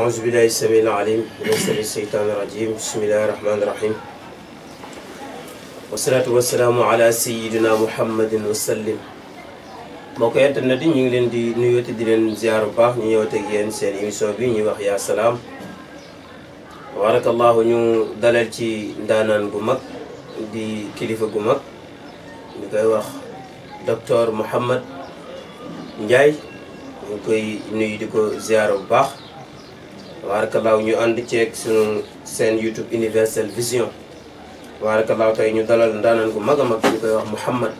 أعوذ بالله السميع العليم من الشيطان الرجيم بسم الله الرحمن الرحيم والصلاة والسلام على سيدنا محمد وسلم mbokk internet yi ñu ngi leen di nuyooti di leen ziar bu baax ñu ñëwaat ak yéen seen émission bi ñuy wax yaa salaam tabarakallahu ñu dalal ci ndaanaan gu mag di kilifa gu mag ñu koy wax docteur Mouhamed Ndiaye ñu koy nuyu di ko ziar bu baax tabarakallahu ñu ànd ceeg sunu seen YouTube Universel Vision tabarakallahu tey ñu dalal ndaanaan gu mag a mag ñu koy wax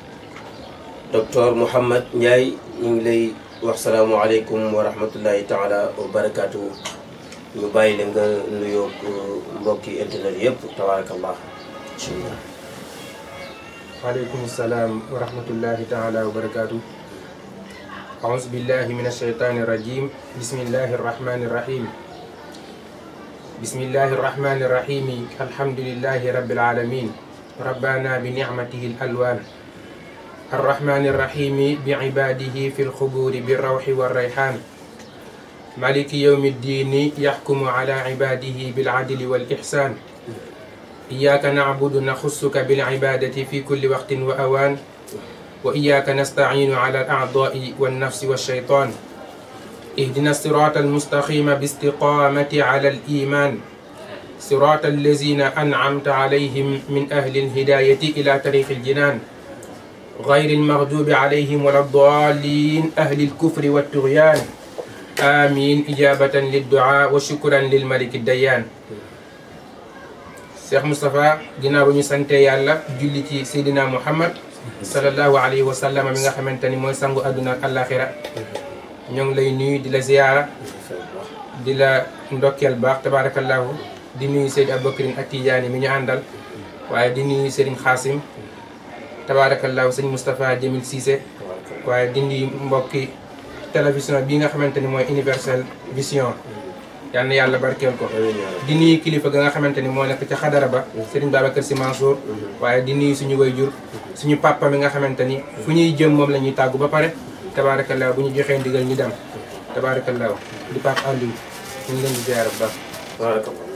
docteur Mouhamed Ndiaye ñu ngi lay wax salaamualeykum wa rahmatullahi taala wa barakaatu ñu bàyyi la nga nuyoo mbokki internet yëpp tabarakallah bismillah. waaleykum salaam wa rahmatullahi taala wa barakaatu. auzu billahi min ashaytaani rajim bismillahi rahmani rahim. bismillahi rahmani rahim alhamdulillahi rabbil alamin rabbana bi nicmatihi al alwaan الرحمن الرحيم بعباده في الخبور بالروح والريحان مالك يوم الدين يحكم على عباده بالعدل والإحسان إياك نعبد نخصك بالعبادة في كل وقت وأوان وإياك نستعين على الأعضاء والنفس والشيطان اهدنا الصراط المستقيم باستقامة على الإيمان صراط الذين أنعمت عليهم من أهل الهداية إلى طريق الجنان غير المغضوب عليهم ولا الضالين أهل الكفر والطغيان آمين إجابة للدعاء وشكرا للملك الديان. Cheikh Moustapha ginnaaw ba ñu sante yàlla julli ci Seydina Muhammad sallallahu alayhi wa sallam mi nga xamante ni mooy sangu àdduna ak àllaaxira ñoo ngi lay nuyu di la ziyaara di la ndokkeel baax tabarakallahu di nuyu Seydi Aboubacrine ak Tidiane mi ñu àndal waaye di nuyu Serigne Xaasim tabaarakallaahu sëñ Moustapha Jamil Cissé waaye dindi mbokki télévision bii nga xamante ni mooy Universel Vision yal na yàlla barkeel ko di nuyu kilifa ga nga xamante ni moo nekk ca xadara ba Serigne Babacar Sy Mansour waaye di nuyu suñu wayjur suñu papa mi nga xamante ni fu ñuy jëm moom la ñuy tàggu ba pare tabaarakallaahu bu ñu joxee ndigal ñu dem tabaarakallaahu di Pape Aliou ñu ngi leen di ziyaara bu baax tabaarakallaahu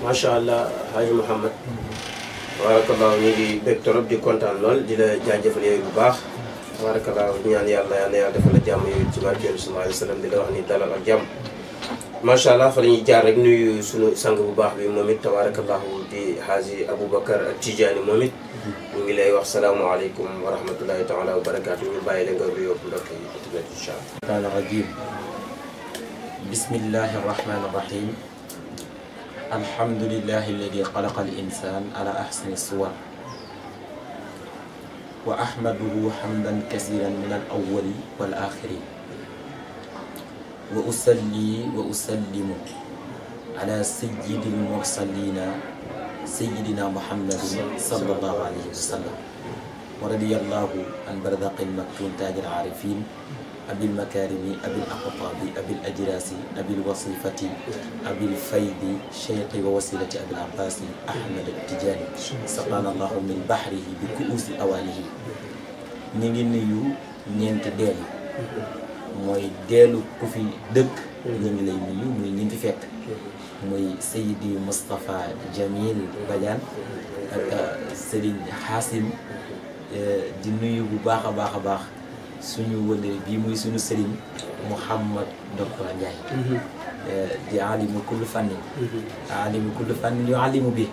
macha allah Haji Mouhamed tabarakallahu ñu ngi bég torop di kontaan lool di la jaajëfal yooyu bu baax tabarakallahu ñaan yàlla yal na yàlla defal la jàmm yooyu ci barke sallallahu alayhi wa sallam di la wax ni dalal ak jàmm macha allah fa la ñuy jaar rek nuyu suñu sang bu baax bi moom it tabarakallahu di Haji Aboubacar Tidiane moom it ñu ngi lay wax salaamualeykum wa rahmatullahi taala wa barakaatu ñu bàyyi la nga nuyoo mbokk yi internet incha allah. rajim bismillahi rahmani rahim alhamdulillahi alladi xalaqa al insan ala ahsani suwar wa ahmaduhu hamdan kasiran min al awwali wal axiri wa usalli wa usallimu ala sayyidil mursalina sayyidina muhammadin sallallahu alayhi wa sallam wa radiyallahu an barzaqil maktum tajir arifin abil makarimi abil aqtabi abil ajrasi abil wasifati abil faydi cheikhi wa wasilati abil abbasi ahmad tijani saqana allahu min bahrihi bi kuusi awalihi ñi ngi nuyu ñeenti deel mooy deelu ku fi dëkk ñu ngi lay nuyu muy ñi fi fekk muy Seydi Moustapha Jamil Badiane ak Serigne Xaasim di nuyu bu baax a baax a baax suñu wëndeel bii muy suñu sëriñ Mouhamed docteur Ndiaye di alimu kullu fannin alimu kullu fannin yu alimu bi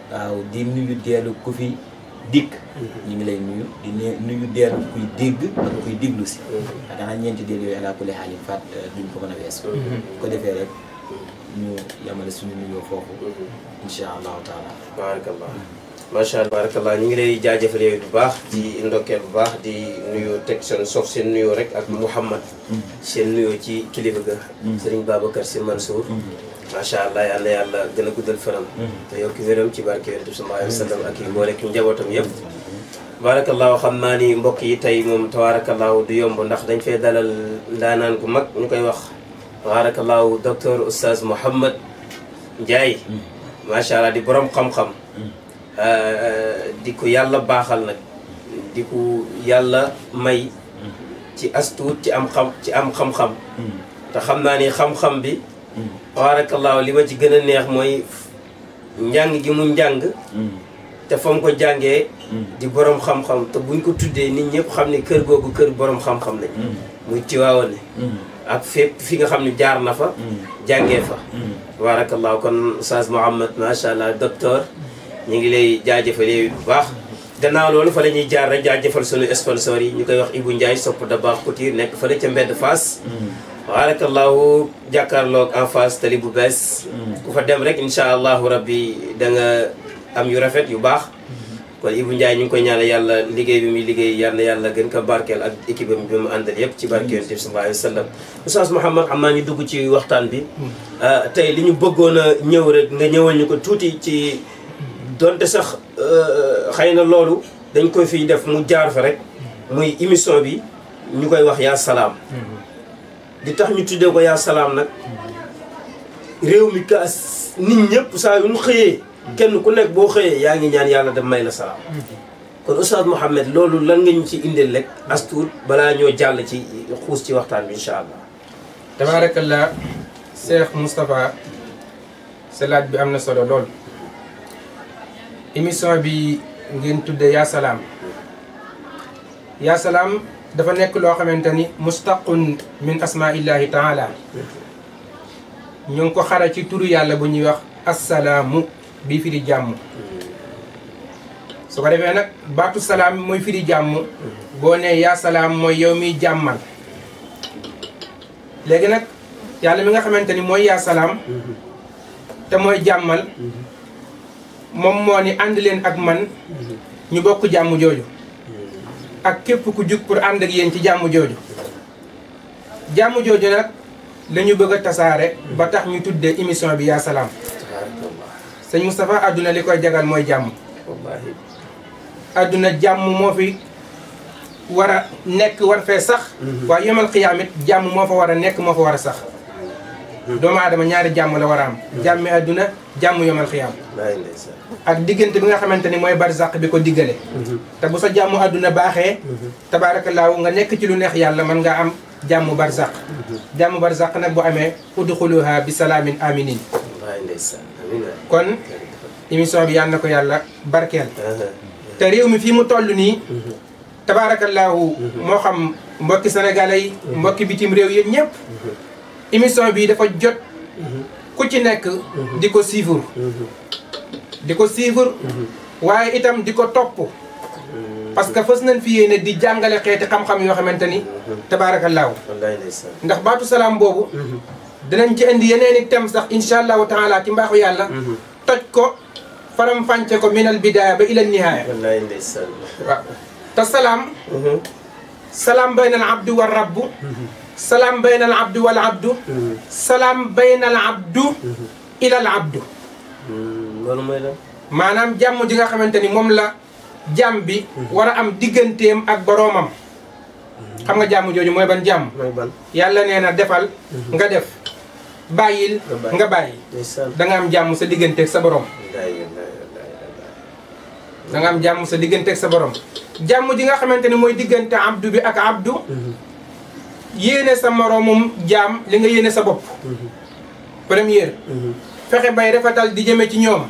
waaw di nuyu deelu ku fi dikk ñu ngi lay nuyu di nuyu deelu kuy dégg ak kuy diglu si xanaa ñeenti deel yooyu ala kulli xaalin faat duñ ko mën a weesu ko defee rek ñu yamale suñu nuyoo foofu insha allahu taala barakallah macha allah barakallah ñu ngi lay jaajëfal yooyu bu baax di ndokkeel bu baax di nuyu teg seen sof seen nuyoo rek ak Mouhamed seen nuyoo ci kilifa ga Serigne Babacar Sy Mansour macha allah yal na yàlla gën a guddal fanam te yokki wéram ci barke yonent bi sallallahu alayhi wa sallam ak yi mboole ki njabootam yëpp barakallahu xam naa ni mbokk yi tey moom tabarakallahu du yomb ndax dañ fee dalal ndaanaan gu mag ñu koy wax tabarakallahu docteur oustaz Mouhamed Ndiaye macha allah di borom xam-xam di ko yàlla baaxal nag di ko yàlla may ci astuut ci am xam-xam te xam naa ni xam-xam bi tabaarakallaahu li ma ci gën a neex mooy njàng gi mu njàng te fa mu ko jàngee di borom xam-xam te buñ ko tuddee nit ñëpp xam ne kër googu kër borom xam-xam lañ muy Tiwaawane ak fépp fi nga xam ne jaar na fa jàngee fa tabaarakallaahu kon Oustaz Mouhamed macha allah docteur ñu ngi lay jaajëfal yow bu baax gannaaw loolu fa la ñuy jaar rek jaajëfal sunu sponsor yi ñu koy wax Ibou Ndiaye sopp da baax couture nekk fële ca mbedd Fass tabaarakallaahu jàkkaarloog en face tali bu bees ku fa dem rek incha allahu rabbi da nga am yu rafet yu baax kon Ibou Ndiaye ñu ngi koy ñaanal yàlla liggéey bi muy liggéey yal na yàlla gën ko barkeel ak équipe bi mu àndal yëpp ci barke Yonent bi sallallahu alayhi wa sallam Oustaz Mouhamed xam naa ñu dugg ci waxtaan bi tey li ñu bëggoon a ñëw rek nga ñëwal ñu ko tuuti ci donte sax xëy na loolu dañ koy fiy def mu jaar fa rek muy émission bi ñu koy wax yaa salaam di tax ñu tuddee ko yaa salaam nag réew mi ka nit ñëpp saa yu ñu xëyee kenn ku nekk boo xëyee yaa ngi ñaan yàlla dem may la salaam kon Oustaz Mouhamed loolu lan nga ñu ci indil rek as tuut balaa ñoo jàll ci xuus ci waxtaan bi incha allah. tabaarakallah Cheikh Moustapha sa laaj bi am na solo lool. émission bi ngeen tudde yaa salaam yaa salaam dafa nekk loo xamante ni mustaqun min asmaillahi taala ñu ngi ko xara ci turu yàlla bu ñuy wax assalaamu bii firi jàmm su ko defee nag baatu salaam mooy firi jàmm boo nee yaa salaam mooy yow miy jàmmal léegi nag yàlla mi nga xamante ni mooy yaa salaam te mooy jàmmal moom moo ni ànd leen ak man ñu bokk jàmm jooju ak képp ku jug pour ànd ak yéen ci jàmm jooju jàmm jooju nag la ñu bëgg a tasaare ba tax ñu tuddee émission bi yaa salaam sëñ Moustapha adduna li koy jagal mooy jàmm adduna jàmm moo fi war a nekk war fee sax waaye yomal xiyaamit jàmm moo fa war a nekk moo fa war a sax doomu aadama ñaari jàmm la war a am jàmmi adduna jàmm yomal xiyaam ak diggante bi nga xamante ni mooy barzaq bi ko diggale te bu sa jàmm adduna baaxee tabaarakallaahu nga nekk ci lu neex yàlla mën nga am jàmm barzaq jàmm barzaq nag bu amee udxuluha bi salaamin aminin kon émission bi yal na ko yàlla barkeel te réew mi fii mu toll nii tabaarakallaahu moo xam mbokki sénégalais yi mbokki bitim réew yéen ñëpp émission bi dafa jot ku ci nekk di ko suivre waaye itam di ko topp parce que fës nañ fi yéene di jàngale xeeti xam-xam yoo xamante ni tabaarakallaahu ndax baatu salaam boobu dinañ ci indi yeneen i thème sax incha allahu taala ci mbaaxu yàlla toj ko faram fànce ko minal bidaaya ba ila nihaaya waaw te salaam bayna al abdu wa rabbu salaam bayna al abdu wal abdu salaam bayna al abdu ila al abdu loolu mooy la maanaam jàmm ji nga xamante ni moom la jàmm bi war a am digganteem ak boroomam xam nga jàmm jooju mooy ban jàmm yàlla nee na defal nga def bàyyil nga bàyyi da nga am jàmm sa digganteeg sa borom da nga am jàmm sa digganteeg sa borom jàmm ji nga xamante ni mooy diggante abdu bi ak abdu yéene sa moroomum jaam li nga yéene sa bopp première fexe bay rafetal di jëme ci ñoom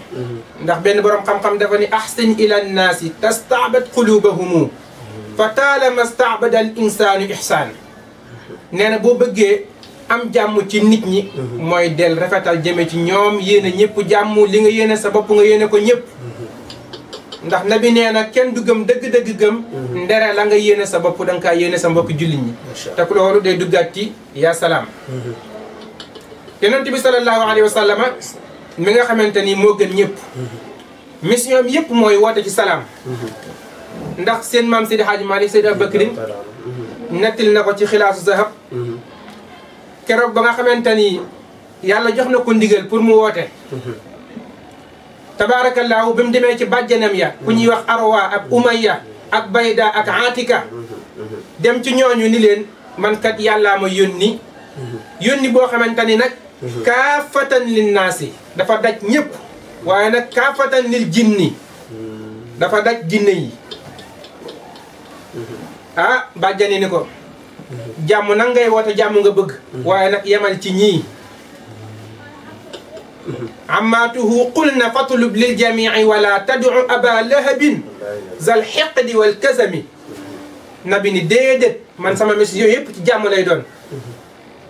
ndax benn borom xam-xam dafa ni ahsin ila nnaasi tastaabat qulubahumu fa taalama staabada al insaanu ihsaan nee na boo bëggee am jàmm ci nit ñi mooy del rafetal jëme ci ñoom yéene ñëpp jàmm li nga yéene sa bopp nga yéene ko ñëpp ndax nabi nee na kenn du gëm dëgg-dëgg gëm ndere la nga yéene sa bopp da nga kaa yéene sa mbokk jullit ñi te loolu day duggaat ci yaa salaam yonent bi sallallahu alayhi wa sallam mi nga xamante ni moo gën ñëpp mission bi yëpp mooy woote ci salaam ndax seen maam Seydi Hadji Malick Seydi Abubakrin nettil na ko ci xilaasu zahab keroog ba nga xamante ni yàlla jox na ko ndigal pour mu woote tabaarakallaahu ba mu demee ci bàjjanam ya ku ñuy wax Arwa ak Umayya ak Bayda ak Atika dem ci ñooñu ni leen man kat yàllaa ma yónni boo xamante ni nag kaafatan linnaasi dafa daj ñëpp waaye nag kaafatan lil jinni dafa daj jinne yi ah bàjjani ni ko jàmm nag ngay woote jàmm nga bëgg waaye nag yemal ci ñii عماته قلنا فاطلب للجميع ولا تدع أبا لهب ذا الحقد والكزم nabi ni déedéet man sama mission yëpp ci jàmm lay doon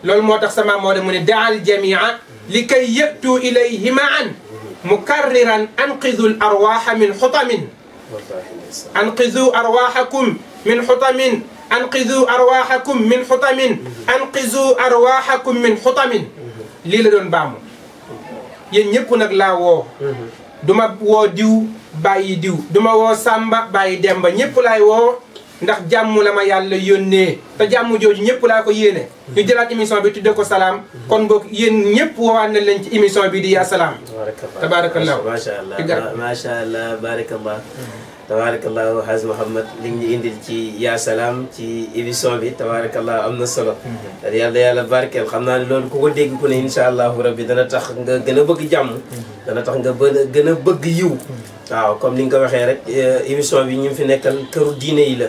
loolu moo tax sama moo de mu ne daal jamia li kay yëtu ilayhi maan mukarriran anqidu l arwaxa min xutamin anqidu arwaxakum min xutamin anqidu arwaxakum min xutamin anqidu arwaxakum min xutamin lii la doon baamu yéen ñëpp nag laa woo duma woo diw bàyyi diw duma woo Samba bàyyi Demba ñëpp laay woo ndax jàmm la ma yàlla yónnee te jàmm jooju ñëpp laa ko yéene ñu jëlaat émission bi tudde ko salaam kon boog yéen ñëpp woowaat na leen ci émission bi di yaa salaam tabarakallah macha allah macha allah barakallah tabarakallah Haaj Mouhamed li ñu indil ci yaa salaam ci émission bi tabarakallah am na solo yàlla barkeel xam naa ne loolu ku ko dégg ku ne insha allahu rabbi dana tax nga gën a bëgg jàmm dana tax nga gën a bëgg yiw waaw comme ni nga ko waxee rek émission bi ñu fi nekkal këru diine yi la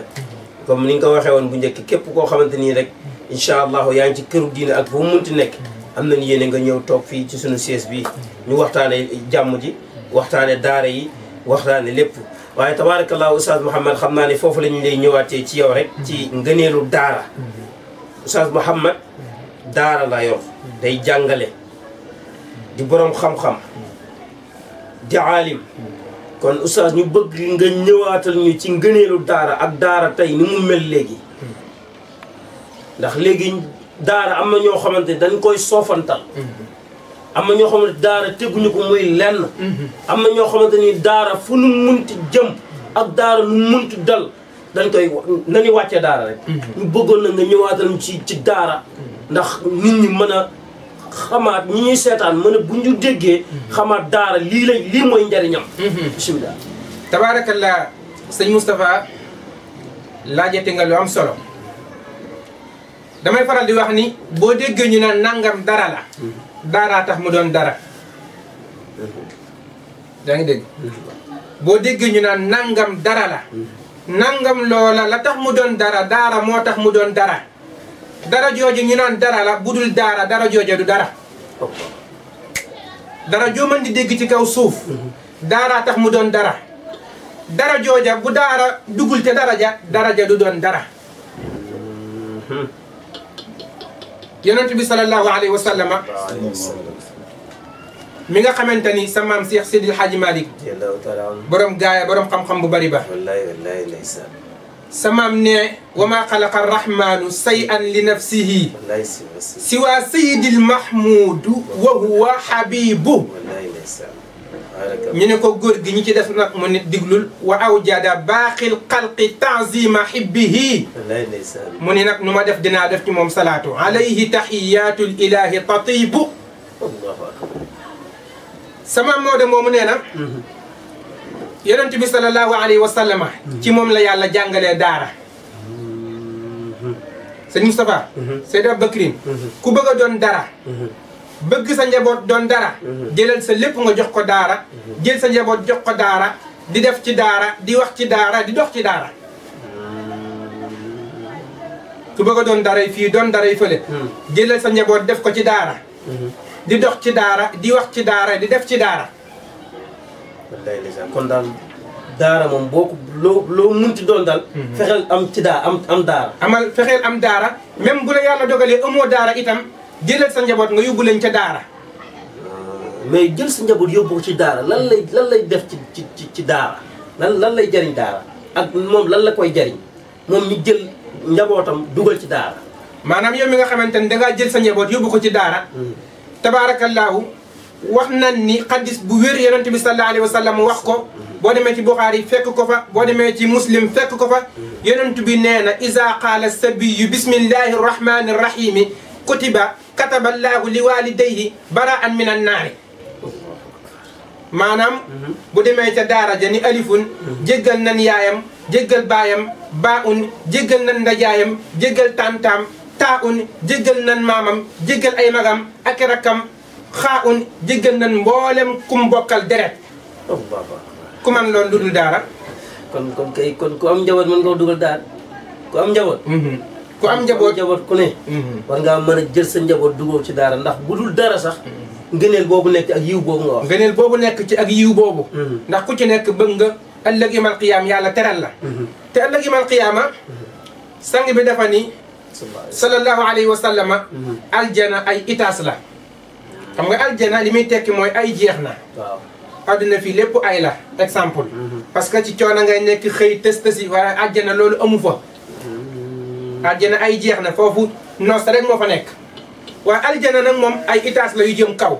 comme ni nga ko waxee woon bu njëkk képp koo xamante nii rek incha allahu yaa ngi ci këru diine ak fu mu munti nekk am nañu yéene nga ñëw toog fii ci suñu siège bi ñu waxtaane jàmm ji waxtaane daara yi waxtaane lépp waaye tabarakallah Oustaz Mouhamed xam naa ne foofu la ñu lay ñëwaatee ci yow rek ci ngëneelu daara Oustaz Mouhamed daara la yor day jàngale di borom xam-xam di aalim kon Oustaz ñu bëgg nga ñëwaatal ñu ci ngëneelu daara ak daara tey ni mu mel léegi ndax léegi daara am na ñoo xamante ne dañ koy soofantal am na ñoo xamante daara teguñu ko muy lenn am na ñoo xamante ni daara fu nu munti jëm ak daara nu munti dal dañ koy nañu wàccee daara rek ñu bëggoon na nga ñëwaatal ñu ci daara ndax nit ñi mën a xamaat ñi ñuy seetaan mën a bu ñu déggee xamaat daara lii mooy njariñam bismillah tabaarakallah sëñ Moustapha laajate nga lu am solo damay faral di wax ni boo déggee ñu naan nangam dara la daaraa tax mu doon dara yaa ngi dégg boo déggee ñu naan nangam dara la nangam loola la tax mu doon dara daara moo tax mu doon dara dara jooju ñu naan dara la budul daara dara jooja du dara dara joo mën di dégg ci kaw suuf daaraa tax mu doon dara dara jooja bu daara dugul te daraja du doon dara yonent bi sallallahu alayhi wa sallama mi nga xamante ni sa maam Cheikh Sidil Hadji Malick borom gaaya borom xam-xam bu bari ba sa maam ne wa ma xalaqa arrahmanu shay'an li nafsihi siwa sayidil mahmudu wa huwa habibu ñu ne ko góor gi ñi ci def nag mu nit diglul wa awjada baaxil xalqi tanzima hibbihi mu ni nag nu ma def dinaa def ci moom salaatu alayhi tahiyatul ilahi tatibu sama moo de moomu nee na yonent bi sallallahu alayhi wa sallama ci moom la yàlla jàngalee daara sëñ Moustapha Seydi Aboubacrine ku bëgg a doon dara bëgg sa njaboot doon dara jëlal sa lépp nga jox ko daara jël sa njaboot jox ko daara di def ci daara di wax ci daara di dox ci daara ku bëgg a doon daray fii doon daray fële jëlal sa njaboot def ko ci daara di dox ci daara di wax ci daara di def ci daara kon daal daara moom boo ko loo munti doon daal fexeel am ci am daara fexeel am daara même bu la yàlla dogalee amoo daara itam jëlal sa njaboot nga yóbbu leen ca daara mais jël sa njaboot yóbbu ko ci daara lan lay def ci daara lan lay jariñ daara ak moom lan la koy jariñ moom mi jël njabootam dugal ci daara maanaam yow mi nga xamante ni dangaa jël sa njaboot yóbbu ko ci daara tabaarakallaahu wax nan ni xadis bu wér yonent bi sallallahu alayhi wa sallam wax ko boo demee ci Buxaari fekk ko fa boo demee ci Muslim fekk ko fa yonent bi nee na iza qaala sabiyu bismillahi rahmani rahimi kataba llaahu li walidayhi bara'an min annaari maanaam bu demee ca daara ja ni alifun jéggal nan yaayam jéggal baayam baa'un jéggal nan ndajaayam jéggal tantaam taa'un jéggal nan maamam jéggal ay magam ak rakkam xaa'un jéggal nan mboolem kum bokkal deret ku man loolu lu dul daara kon ku am njaboot mën nga dugal daara ku am njaboot ku am njaboot ku ne war ngaa mën a jël sa njaboot dugal ci daara ndax bu dul dara sax ngëneel boobu nekk ak yiw boobu nga wax. ngëneel boobu nekk ci ak yiw boobu. ndax ku ci nekk bëgg nga ëllëg imal qiyaam yàlla teral la. te ëllëg imal qiyaama sang bi dafa ni sallallahu alayhi wa sallama aljana ay itaas la. xam nga aljana li muy tekki mooy ay jeex na. waaw adduna fii lépp ay la exemple. parce que ci coono ngay nekk xëy tës tësi waaye aljana loolu amu fa. aljana ay jeex na foofu noos rek moo fa nekk. waaye aljana nag moom ay itaas la yu jëm kaw.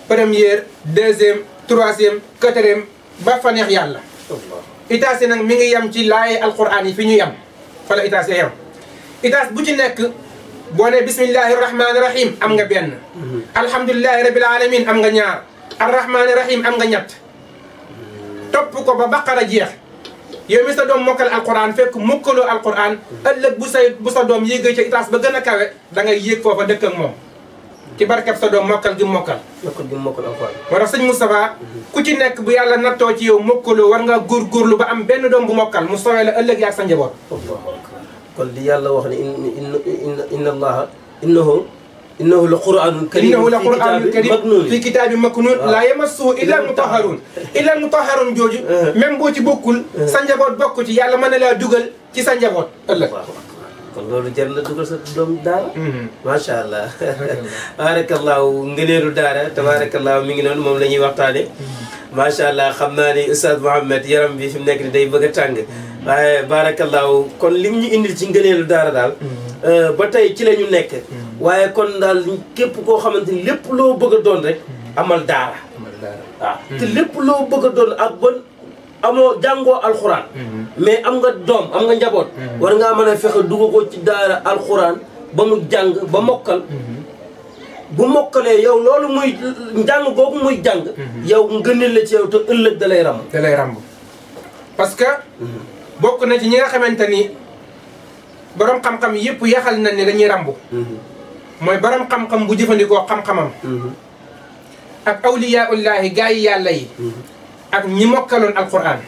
première deuxième troisième quatrième ba fa neex yàlla. itaas yi nag mi ngi yem ci laaye alquran yi fi ñu yem fa la itaas yi yem. itaas bu ci nekk boo ne bismillahi rahmaani rahim am nga benn. alhamdulilahi rabil alamin am nga ñaar. arrahmaani rahim am nga ñett. topp ko ba baqara jeex. yow mi sa doom mokkal alquran fekk mokkaloo alquran ëllëg bu sa doom yéegee ca itaas ba gën a kawe da ngay yéeg foofa dëkk ak moom. ci barkeb sa doom mokkal gi mokkal. mokkal gi mokkal alquran. moo tax sëñ Moustapha ku ci nekk bu yàlla nattoo ci yow mokkaloo war nga góorgóorlu ba am benn doom bu mokkal mu sowee la ëllëg yaag sa njaboot. kon li yàlla wax ne inna allaha innahu la qur'anun karim innahu la qur'anun karim fi kitaabi maknuun laa yamassuhu illa mutahharun illa mutahharun jooju même boo ci bokkul sa njaboot bokk ci yàlla mën na laa dugal ci sa njaboot ëllëg. kon loolu jar la dugal sa doom daara. macha allah. tabaarakallaahu ngëneelu daara tabaarakallaahu mi ngi noonu moom la ñuy waxtaane macha allah xam naa ni Oustaz Mouhamed yaram bi fi mu nekk ni day bëgg a tàng. waaye baarakallaahu kon lim ñu indil ci ngëneelu daara daal. ba tey ci la ñu nekk. waaye kon daal képp koo xamante ni lépp loo bëgg a doon rek amal daara. waaw te lépp loo bëgg a doon ak bon. amoo jàngoo alxuraan. mais am nga doom am nga njaboot. war ngaa mën a fexe dugg ko ci daara alxuraan ba mu jàng ba mokkal. bu mokkalee yow loolu muy njàng googu muy jàng. yow ngëneel la ci yow te ëllëg da lay ramb. da lay ramb parce que. bokk na ci ñi nga xamante ni borom xam-xam yëpp yaxal nañ ne dañuy rambu. mooy borom xam-xam bu jëfandikoo xam-xamam. ak awliyaullahi gaa yi yàlla yi. ak ñi mokkaloon alquran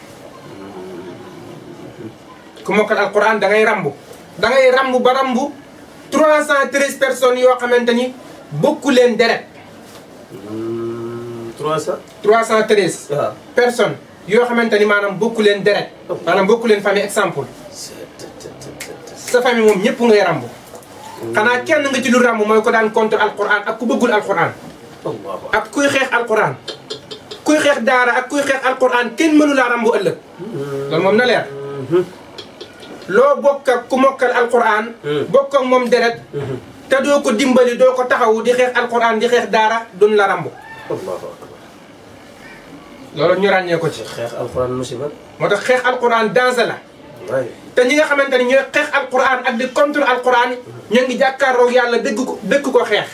ku mokkal alquran da ngay rambu. da ngay rambu ba rambu 313 personnes yoo xamante ni bokku leen deret. 313. waaw personnes yoo xamante ni maanaam bokku leen deret. maanaam bokku leen famille exemple. sa famille moom ñëpp ngay rambu. xanaa kenn nga ci lu rambu mooy ko daan contre alquran ak ku bëggul alquran. ak kuy xeex alquran. kuy xeex daara ak kuy xeex alquran kenn mënu laa rambu ëllëg. loolu moom na leer. loo bokk ak ku mokkal alquran. bokk ak moom deret. te doo ko dimbali doo ko taxawu di xeex alquran di xeex daara duñ la rambu. loolu ñu ràññee ko ci. xeex alquran musiba. moo tax xeex alquran danger la. te ñi nga xamante ni ñooy xeex alquran ak di contre alquran ñoo ngi jàkkaarloog yàlla dëkk ko xeex.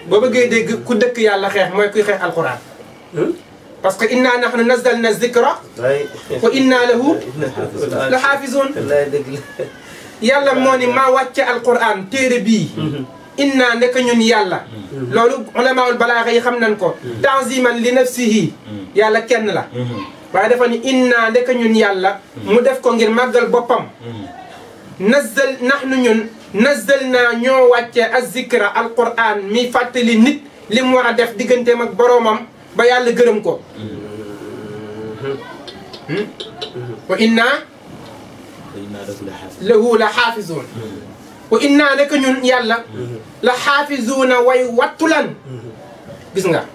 boo bëggee dégg ku dëkk yàlla xeex mooy kuy xeex alquran. parce que inna nahnu nazzalna zikra wa inna lahu la xaafizun. yàlla moo ni maa wàcce alquran téere bii. inna nekk ñun yàlla. loolu ulamaul balaaxa yi xam nañ ko. tanziman li nafsihi yàlla kenn la. waaye dafa ni inna nekk ñun yàlla. mu def ko ngir màggal boppam. nahnu ñun nazzalna ñoo wàcce az-zikra alquran mi fàttali nit li mu war a def digganteem ak boroomam. ba yàlla gërëm ko. wa inna lahu la xaafizuun. wa inna nekk ñun yàlla. la xaafizuuna way wattulan. gis nga.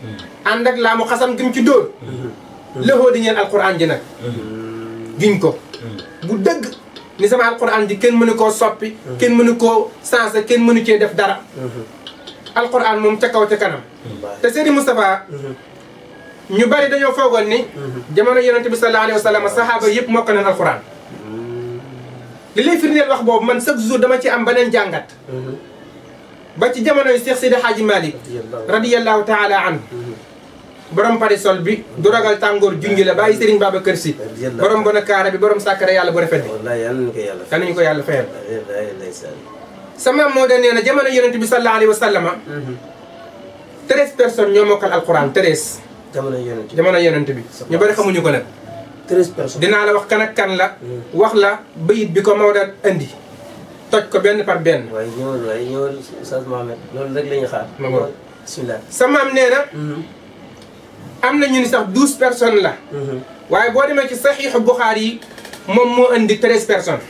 ànd ak laa mu xasam gi mu ci dóor. lëxoo di ñeen alquran ji nag. giñ ko. bu dëgg ni sama alquran ji kenn mënu koo soppi. kenn mënu koo sensé kenn mënu cee def dara. alquran moom ca kaw ca kanam. te Serigne Moustapha. ñu bari dañoo foogoon ni. jamono yonente bi sallallahu alayhi wa sallam saxaaba yëpp mokk nañ alquran. li lay firndeel wax boobu man chaque jour dama ci am beneen jàngat. ba ci jamonoy Cheikh Sidi Hadji Malick. radiyallahu taala anhu. borom parisol bi du ragal tàngoor jungi la bàyyi Serigne Babacar Sy. borom bona kaara bi borom sàkkare yàlla bu rafet bi. kan nañu ko yàlla fayal. sama moo de nee na jamono yonente bi sallallahu alayhi wa sallam. 13 personnes ñoo mokkal alquran 13. jamono yonent bi ñu bari xamuñu ko nag. 13 personnes dinaa la wax kan ak kan la. wax la bayit bi ko Maodo andi. toj ko benn par benn. waaye ñëwal Oustaz Mouhamed loolu rek la ñuy xaar. bismillah. sa maam nee na am na ñu ni sax 12 personnes la waaye boo demee ci saxiixu Buxaari yi moom moo indi 13 personnes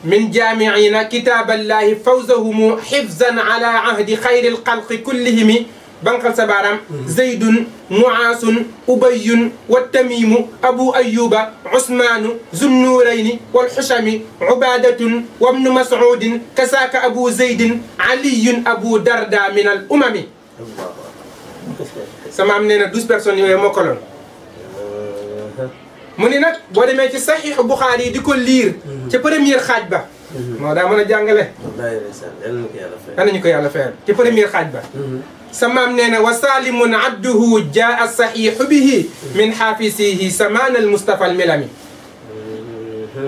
min jaamiina kitaaballahi fawzahumu xifzan ala ahdi xayri lxalqi kullihimi banqal sa baaraam zaydun muaasun ubayun wa tamimu abu ayuba usmaanu zunnuurayni walxushami ubadatun wabnu masudin kasaaka abu zaydin aliyun abu darda min al umami sama am nee na 12 personnes yooyu mokkaloon mu ni nag boo demee ci saxiixu Buxaari yi di ko liir ca première xaaj ba moo daa mën a jàngale yal nañu ko yàlla fayal ci première xaaj ba sa maam nee na wa salimun abduhu jaa saxiixu bihi min xaafisihi samaan al Mustafa al milami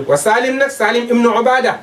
wa salim nag salim ibnu ubada